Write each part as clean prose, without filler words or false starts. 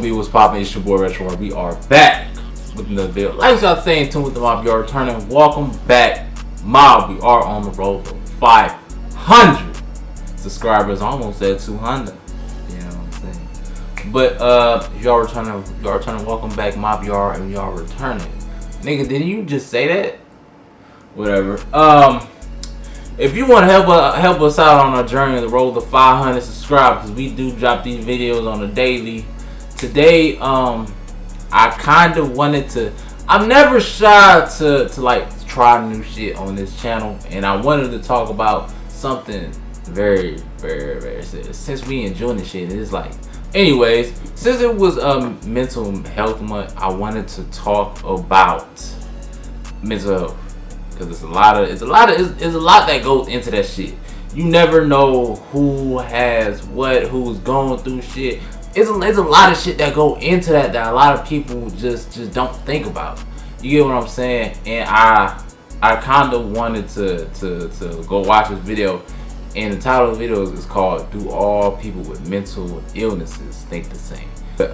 MOB was popping. It's your boy Retro. We are back with another video. Like I was saying, tune with the mob. You are returning. Welcome back, mob. We are on the road to 500 subscribers. Almost at 200. You know what I'm saying? But y'all returning. Welcome back, mob. Y'all returning. Nigga, did you just say that? Whatever. If you want to help us out on our journey on the road to 500 subscribers, because we do drop these videos on a daily. Today, I kind of wanted to. I'm never shy to like try new shit on this channel, and I wanted to talk about something very, very, very serious. Since we enjoying this shit, it's like, anyways, since it was mental health month, I wanted to talk about mental health. Cause it's a lot that goes into that shit. You never know who has what, who's going through shit. It's a lot of shit that go into that a lot of people just don't think about. You get what I'm saying? And I kind of wanted to go watch this video, and the title of the video is called "Do All People with Mental Illnesses Think the Same?" But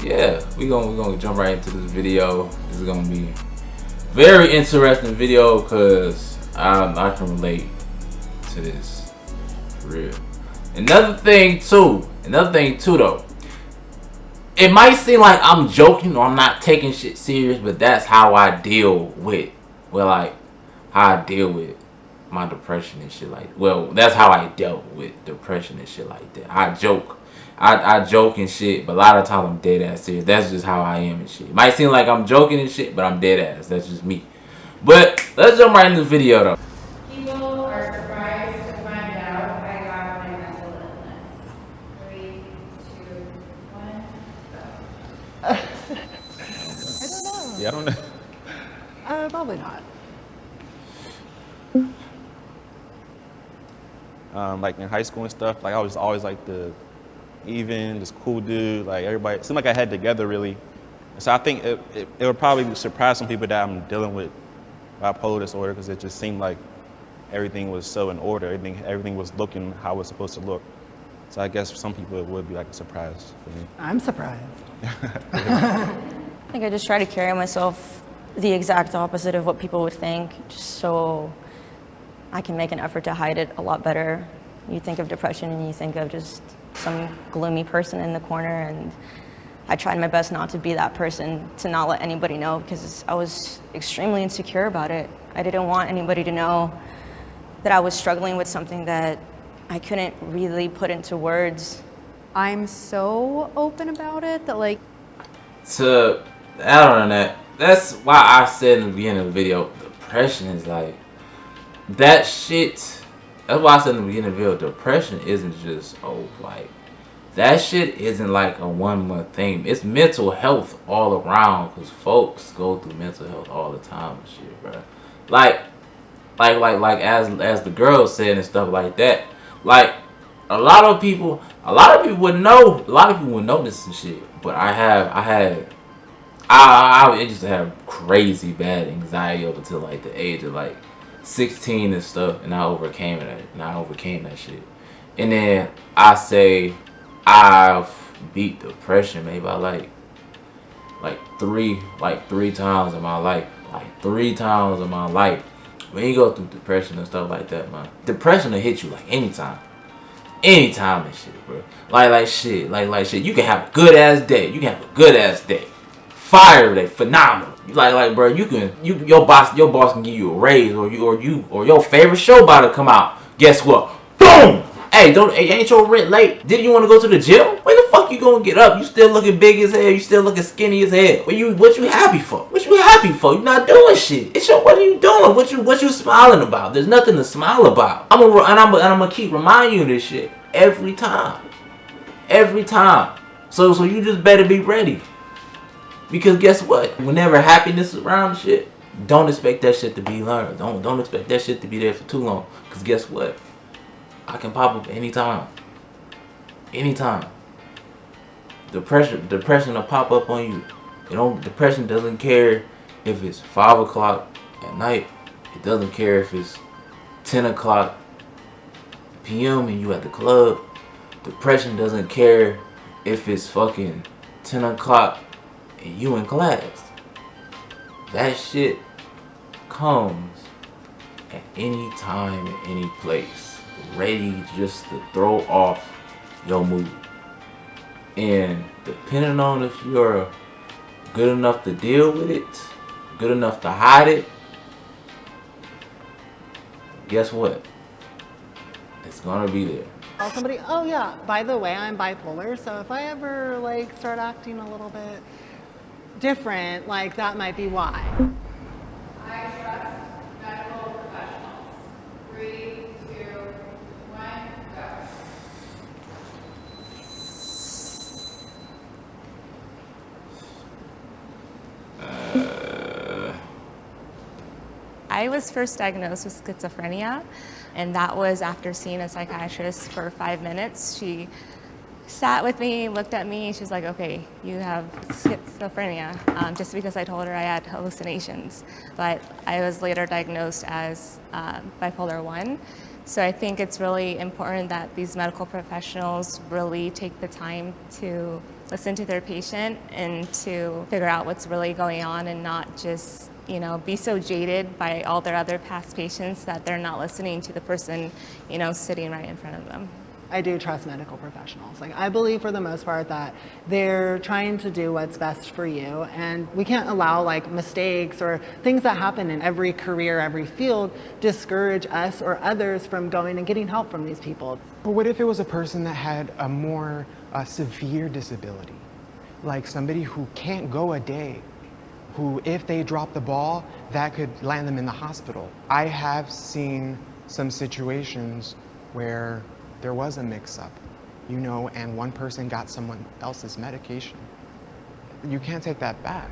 yeah, we're gonna jump right into this video. This is gonna be very interesting video because I can relate to this for real. Another thing too though. It might seem like I'm joking or I'm not taking shit serious, but that's how I deal with how I deal with my depression and shit like. Well, that's how I dealt with depression and shit like that. I joke. I joke and shit, but a lot of times I'm dead ass serious. That's just how I am and shit. It might seem like I'm joking and shit, but I'm dead ass. That's just me. But let's jump right into the video though. People are surprised to find out I got my mental illness. 3, 2, 1, go. I don't know. Yeah, I don't know. Probably not. Like in high school and stuff, like I was always like the this cool dude. Like everybody, it seemed like I had together really. So I think it would probably surprise some people that I'm dealing with bipolar disorder, because it just seemed like everything was so in order. Everything was looking how it was supposed to look. So I guess for some people it would be like a surprise for me. I'm surprised. I think I just try to carry myself the exact opposite of what people would think, just so I can make an effort to hide it a lot better. You think of depression and you think of just some gloomy person in the corner, and I tried my best not to be that person, to not let anybody know, because I was extremely insecure about it. I didn't want anybody to know that I was struggling with something that I couldn't really put into words. I'm so open about it that like... To add on that, that's why I said in the beginning of the video, depression is like, that shit. That's why I said in the beginning of the video, depression isn't just, like, that shit isn't like a 1 month thing. It's mental health all around, because folks go through mental health all the time and shit, bro. Like as the girl said and stuff like that. Like a lot of people would know. A lot of people would know this and shit. But I used to have crazy bad anxiety up until like the age of like 16 and stuff, and I overcame that shit. And then I say I've beat depression maybe by like three times in my life. Like 3 times in my life. When you go through depression and stuff like that, man, depression will hit you like anytime and shit, bro. Like shit. You can have a good ass day. Fire day, phenomenal. Like bro, your boss can give you a raise, or your favorite show about to come out. Guess what? Boom! Hey, ain't your rent late? Didn't you want to go to the gym? When the fuck you gonna get up? You still looking big as hell. You still looking skinny as hell. What you happy for? You not doing shit. What are you doing? What you smiling about? There's nothing to smile about. I'm gonna keep reminding you of this shit every time. So you just better be ready. Because guess what? Whenever happiness is around shit, don't expect that shit to be learned. Don't expect that shit to be there for too long. Because guess what? I can pop up anytime. Depression will pop up on you. Depression doesn't care if it's 5 o'clock at night. It doesn't care if it's 10 o'clock p.m. and you at the club. Depression doesn't care if it's fucking 10 o'clock and you in class. That shit comes at any time, at any place, ready just to throw off your mood. And depending on if you're good enough to deal with it, good enough to hide it, guess what? It's gonna be there. Tell somebody, oh yeah, by the way, I'm bipolar, so if I ever like start acting a little bit different, like that might be why. I trust medical professionals. 3, 2, 1, go. I was first diagnosed with schizophrenia, and that was after seeing a psychiatrist for 5 minutes. She sat with me, looked at me, she's like, okay, you have schizophrenia, just because I told her I had hallucinations. But I was later diagnosed as bipolar 1. So I think it's really important that these medical professionals really take the time to listen to their patient and to figure out what's really going on, and not just be so jaded by all their other past patients that they're not listening to the person, sitting right in front of them. I do trust medical professionals. Like, I believe for the most part that they're trying to do what's best for you, and we can't allow like mistakes or things that happen in every career, every field, discourage us or others from going and getting help from these people. But what if it was a person that had a more severe disability? Like somebody who can't go a day, who if they drop the ball, that could land them in the hospital. I have seen some situations where there was a mix-up, and one person got someone else's medication. You can't take that back.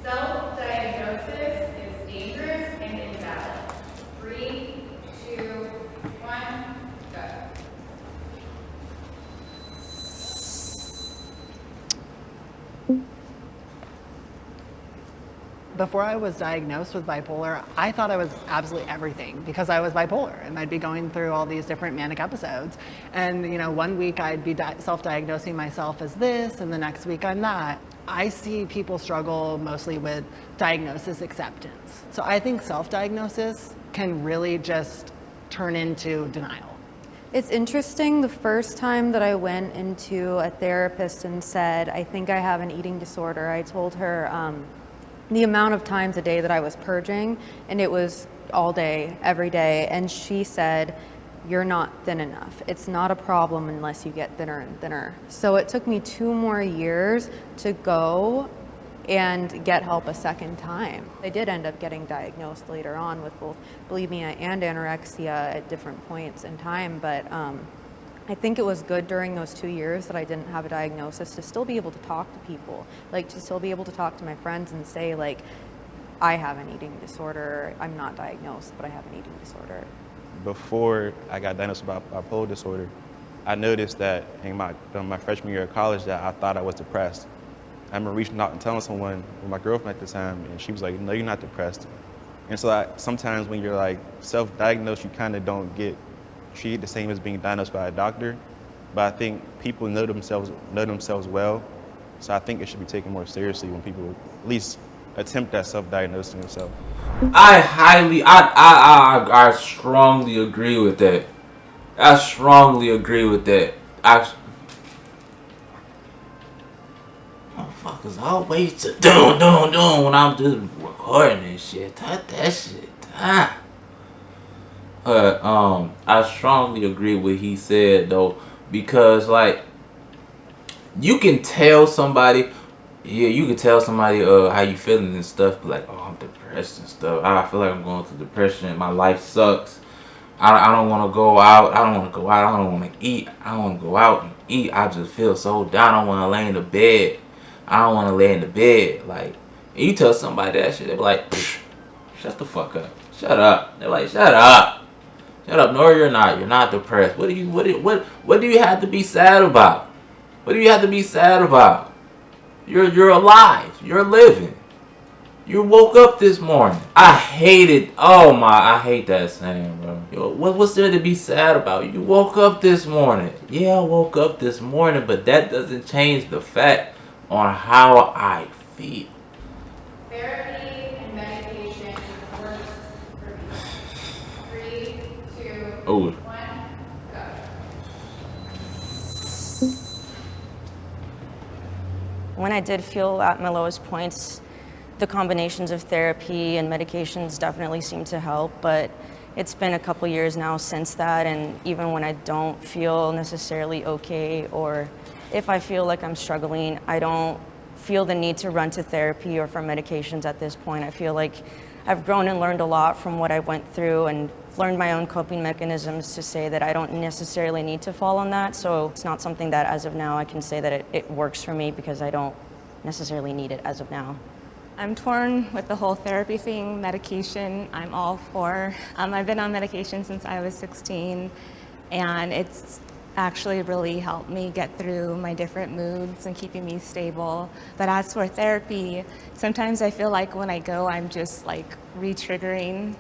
Self-diagnosis is dangerous and invalid. 3, 2, 1, go. Before I was diagnosed with bipolar, I thought I was absolutely everything because I was bipolar and I'd be going through all these different manic episodes. And, one week I'd be self-diagnosing myself as this, and the next week I'm that. I see people struggle mostly with diagnosis acceptance. So I think self-diagnosis can really just turn into denial. It's interesting, the first time that I went into a therapist and said, I think I have an eating disorder, I told her the amount of times a day that I was purging, and it was all day, every day, and she said, you're not thin enough. It's not a problem unless you get thinner and thinner. So it took me 2 more years to go and get help a second time. I did end up getting diagnosed later on with both bulimia and anorexia at different points in time, but I think it was good during those 2 years that I didn't have a diagnosis to still be able to talk to people, like to still be able to talk to my friends and say like, I have an eating disorder, I'm not diagnosed, but I have an eating disorder. Before I got diagnosed with bipolar disorder, I noticed that in my freshman year of college that I thought I was depressed. I remember reaching out and telling someone, my girlfriend at the time, and she was like, no, you're not depressed. And so sometimes when you're like self-diagnosed, you kind of don't get treated the same as being diagnosed by a doctor. But I think people know themselves well, so I think it should be taken more seriously when people at least attempt at self-diagnosing themselves. I strongly agree with that. Motherfuckers always doing when I'm just recording this shit. Cut that shit down. I strongly agree with what he said though, because like you can tell somebody how you feeling and stuff, but like, oh, I'm depressed and stuff. I feel like I'm going through depression. My life sucks. I don't want to go out. I don't want to go out. I don't want to eat. I don't want to go out and eat. I just feel so down. I don't want to lay in the bed. I don't want to lay in the bed. Like, and you tell somebody that shit, they be like, shut the fuck up. Shut up. They're like, shut up. Shut up. No, you're not. You're not depressed. What do you have to be sad about? What do you have to be sad about? You're alive. You're living. You woke up this morning. I hate it. Oh my, I hate that saying, bro. Yo, what's there to be sad about? You woke up this morning. Yeah, I woke up this morning, but that doesn't change the fact on how I feel. Therapy and medication works for me. 3, 2, Oh. 1, go. When I did feel at my lowest points, the combinations of therapy and medications definitely seem to help, but it's been a couple years now since that, and even when I don't feel necessarily okay, or if I feel like I'm struggling, I don't feel the need to run to therapy or for medications at this point. I feel like I've grown and learned a lot from what I went through and learned my own coping mechanisms to say that I don't necessarily need to fall on that, so it's not something that as of now I can say that it works for me because I don't necessarily need it as of now. I'm torn with the whole therapy thing, medication, I'm all for. I've been on medication since I was 16, and it's actually really helped me get through my different moods and keeping me stable. But as for therapy, sometimes I feel like when I go, I'm just like re-triggering,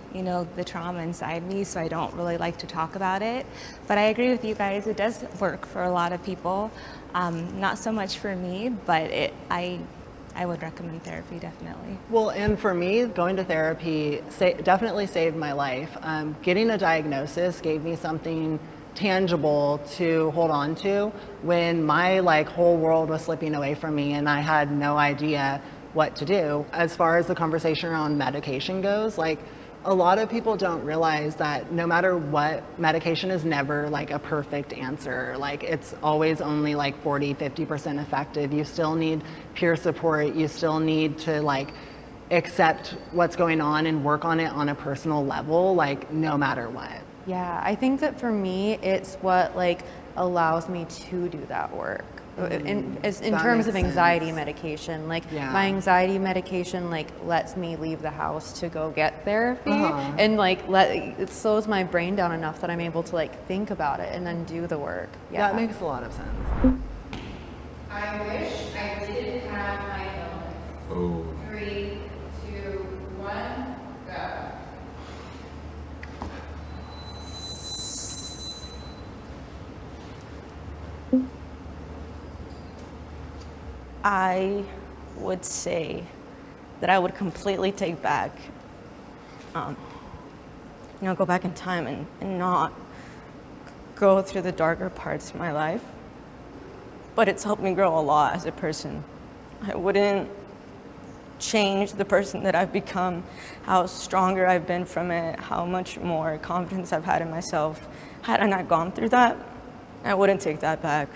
the trauma inside me, so I don't really like to talk about it. But I agree with you guys, it does work for a lot of people. Not so much for me, but I would recommend therapy, definitely. Well, and for me, going to therapy definitely saved my life. Getting a diagnosis gave me something tangible to hold on to when my whole world was slipping away from me and I had no idea what to do. As far as the conversation around medication goes, a lot of people don't realize that no matter what, medication is never a perfect answer. It's always only 40-50% effective. You still need peer support. You still need to accept what's going on and work on it on a personal level, no matter what. Yeah, I think that for me, it's what allows me to do that work. In That terms of makes anxiety sense. medication, Yeah. my anxiety medication lets me leave the house to go get therapy, Uh-huh. and it slows my brain down enough that I'm able to think about it and then do the work. Yeah, That makes a lot of sense. I wish I didn't have my illness. Oh. 3, 2, 1, go. I would say that I would completely take back, go back in time and not go through the darker parts of my life. But it's helped me grow a lot as a person. I wouldn't change the person that I've become, how stronger I've been from it, how much more confidence I've had in myself. Had I not gone through that, I wouldn't take that back.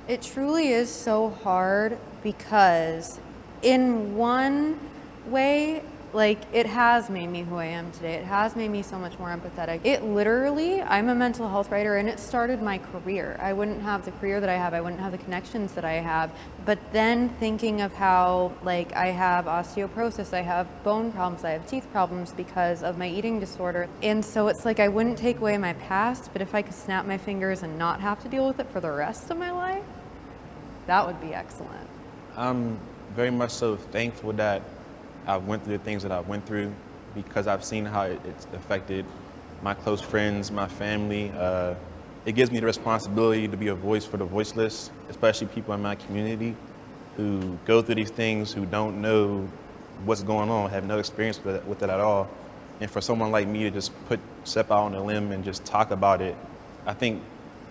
It truly is so hard because in one way, it has made me who I am today. It has made me so much more empathetic. It literally, I'm a mental health writer and it started my career. I wouldn't have the career that I have. I wouldn't have the connections that I have. But then thinking of how I have osteoporosis, I have bone problems, I have teeth problems because of my eating disorder. And so it's I wouldn't take away my past, but if I could snap my fingers and not have to deal with it for the rest of my life, that would be excellent. I'm very much so thankful that I went through the things that I went through because I've seen how it's affected my close friends, my family. It gives me the responsibility to be a voice for the voiceless, especially people in my community who go through these things, who don't know what's going on, have no experience with it at all. And for someone like me to just step out on a limb and just talk about it, I think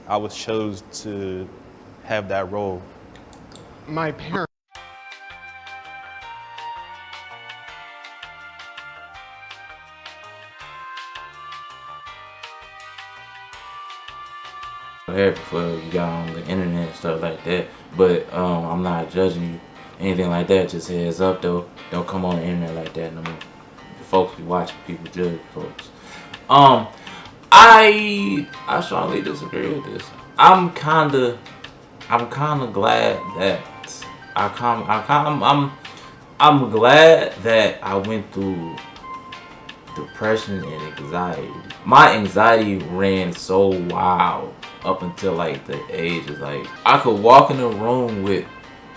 I was chose to have that role. My parents. For you got on the internet and stuff like that, but I'm not judging you, anything like that. Just heads up though, don't come on the internet like that no more. The folks be watching, people judge folks. I strongly disagree with this. I'm kinda glad that I'm glad that I went through depression and anxiety. My anxiety ran so wild up until the age of I could walk in a room with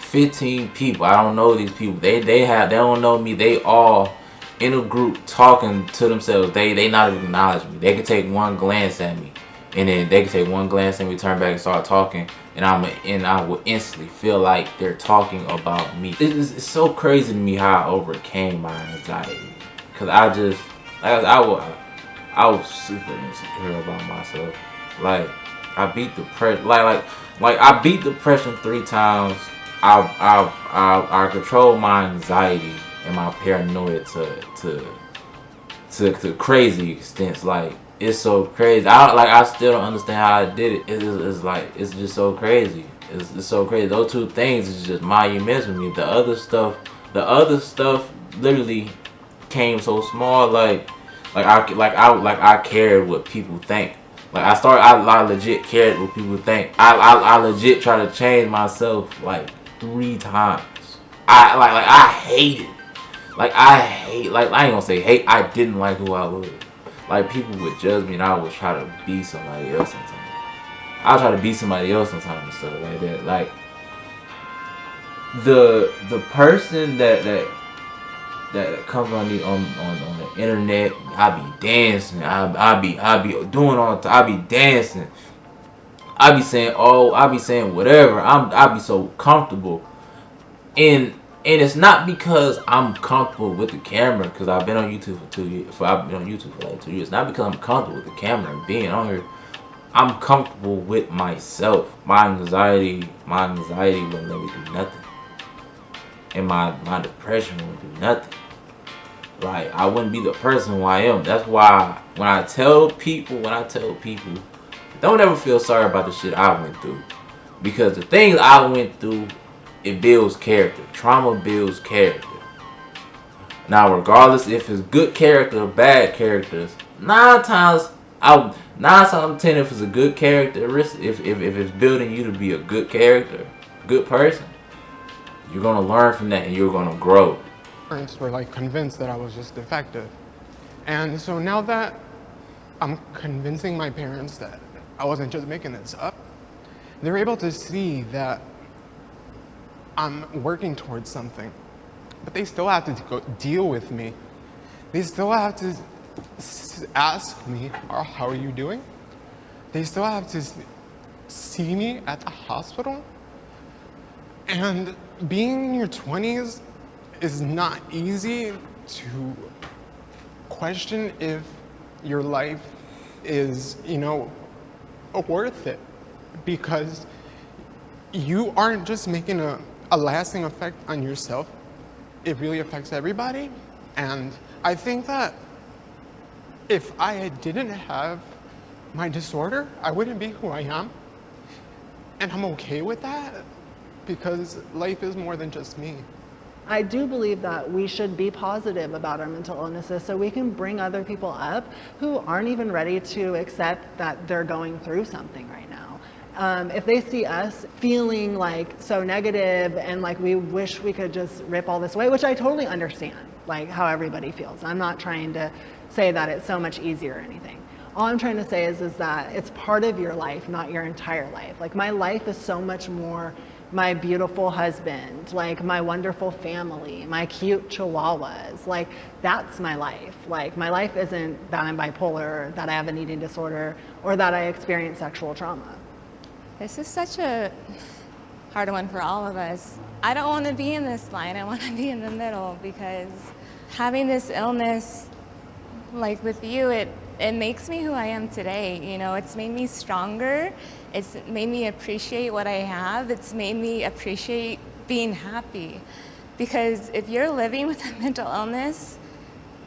15 people. I don't know these people. They don't know me. They all in a group talking to themselves. They not even acknowledge me. They could take one glance at me, and then they could take one glance and we turn back and start talking, and I would instantly feel like they're talking about me. It's so crazy to me how I overcame my anxiety, cause I was super insecure about myself. Like I beat depression. Like I beat depression 3 times. I control my anxiety and my paranoia to crazy extents. Like it's so crazy. I still don't understand how I did it. It's just so crazy. It's so crazy. Those 2 things is just monuments with me. The other stuff literally came so small. Like I cared what people think. Like I legit cared what people think. I legit try to change myself like 3 times. I hated. I ain't gonna say hate. I didn't like who I was. Like people would judge me, and I would try to be somebody else sometimes. I try to be somebody else sometimes and stuff like that. Like the person that comes on the internet, I be dancing. I be doing all the time. I be dancing. I be saying whatever. I be so comfortable. And it's not because I'm comfortable with the camera, because I've been on YouTube for 2 years. I've been on YouTube for like 2 years. Not because I'm comfortable with the camera and being on here. I'm comfortable with myself. My anxiety wouldn't let me do nothing. And my depression wouldn't do nothing. Like I wouldn't be the person who I am. That's why when I tell people, don't ever feel sorry about the shit I went through. Because the things I went through, it builds character. Trauma builds character. Now, regardless if it's good character or bad characters, 9 times out of 10, if it's a good character, if it's building you to be a good character, good person, you're gonna learn from that and you're gonna grow. Parents were like convinced that I was just defective, and so now that I'm convincing my parents that I wasn't just making this up, they're able to see that I'm working towards something, but they still have to go deal with me. They still have to ask me, how are you doing? They still have to see me at the hospital. And being in your 20s is not easy to question if your life is, worth it, because you aren't just making a lasting effect on yourself. It really affects everybody. And I think that if I didn't have my disorder, I wouldn't be who I am. And I'm okay with that, because life is more than just me. I do believe that we should be positive about our mental illnesses so we can bring other people up who aren't even ready to accept that they're going through something right now. If they see us feeling like so negative and like we wish we could just rip all this away, which I totally understand, like how everybody feels. I'm not trying to say that it's so much easier or anything. All I'm trying to say is that it's part of your life, not your entire life. Like my life is so much more my beautiful husband, like my wonderful family, my cute chihuahuas. Like that's my life. Like my life isn't that I'm bipolar, that I have an eating disorder, or that I experience sexual trauma. This is such a hard one for all of us. I don't want to be in this line. I want to be in the middle, because having this illness, like with you, it makes me who I am today. It's made me stronger. It's made me appreciate what I have. It's made me appreciate being happy. Because if you're living with a mental illness,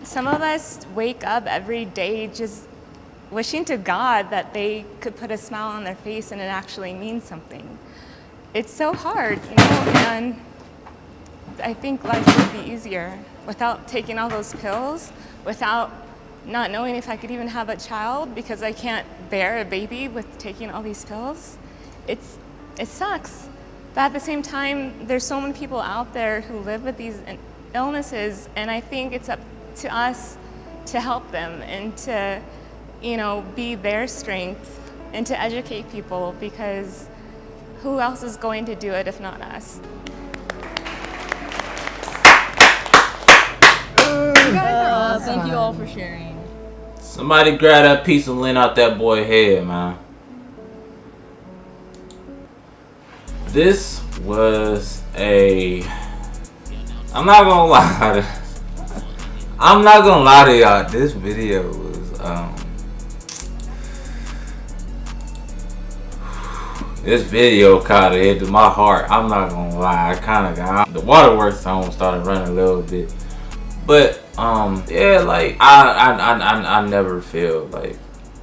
some of us wake up every day just wishing to God that they could put a smile on their face and it actually means something. It's so hard, and I think life would be easier without taking all those pills, without not knowing if I could even have a child because I can't bear a baby with taking all these pills. It sucks. But at the same time, there's so many people out there who live with these illnesses, and I think it's up to us to help them and to, be their strength and to educate people, because who else is going to do it if not us? Thank you all for sharing. Somebody grab that piece of lint out that boy's head, man. This was a... I'm not gonna lie. I'm not gonna lie to y'all. This video was this video kind of hit to my heart. I'm not gonna lie. I kind of got the waterworks song started running a little bit, but yeah, like I never feel like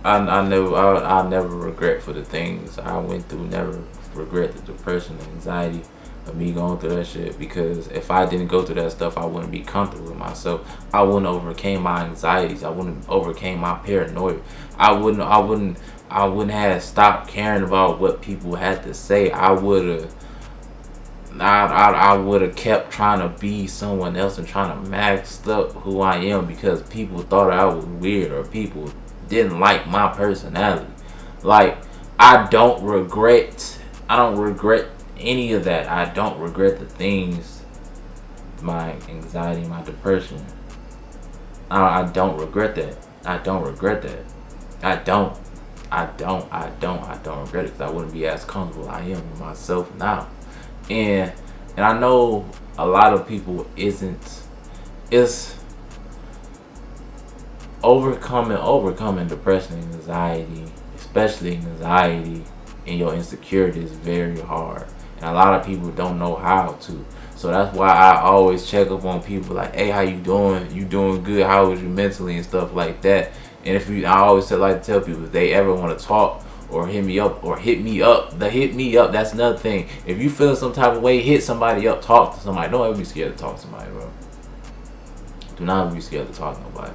I never regret for the things I went through. Never regret the depression, the anxiety of me going through that shit, because if I didn't go through that stuff, I wouldn't be comfortable with myself. I wouldn't overcame my anxieties. I wouldn't overcame my paranoia. I wouldn't have stopped caring about what people had to say. I would have kept trying to be someone else and trying to mask up who I am because people thought I was weird or people didn't like my personality. Like, I don't regret any of that. I don't regret the things, my anxiety, my depression. I don't regret that. I don't regret that. I don't regret it, because I wouldn't be as comfortable I am with myself now. And I know a lot of people it's overcoming depression and anxiety, especially anxiety and your insecurity, is very hard. And a lot of people don't know how to. So that's why I always check up on people like, hey, how you doing? You doing good? How is you mentally and stuff like that? And I always like to tell people, if they ever want to talk or hit me up, that's another thing. If you feel some type of way, hit somebody up, talk to somebody. Don't ever be scared to talk to somebody, bro. Do not be scared to talk to nobody.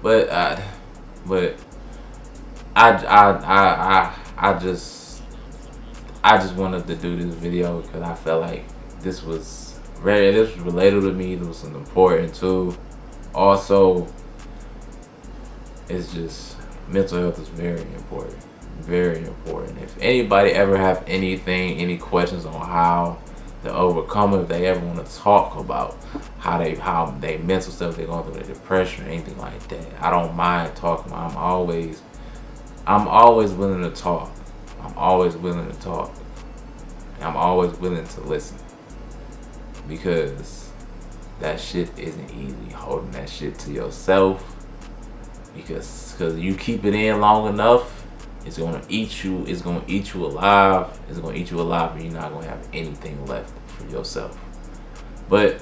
But I just wanted to do this video because I felt like this was relatable to me. This was important too. Also, it's just, mental health is very important. Very important. If anybody ever have any questions on how to overcome it, if they ever want to talk about how they mental stuff, they're going through the depression or anything like that, I don't mind talking. I'm always willing to talk. I'm always willing to talk. I'm always willing to listen, because that shit isn't easy, holding that shit to yourself, because you keep it in long enough, it's gonna eat you. It's gonna eat you alive. It's gonna eat you alive, and you're not gonna have anything left for yourself. But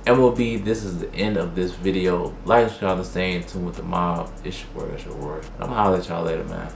MLB, this is the end of this video. Like, y'all, to stay in tune with the mob. It's your word. I'm gonna holler at y'all later, man.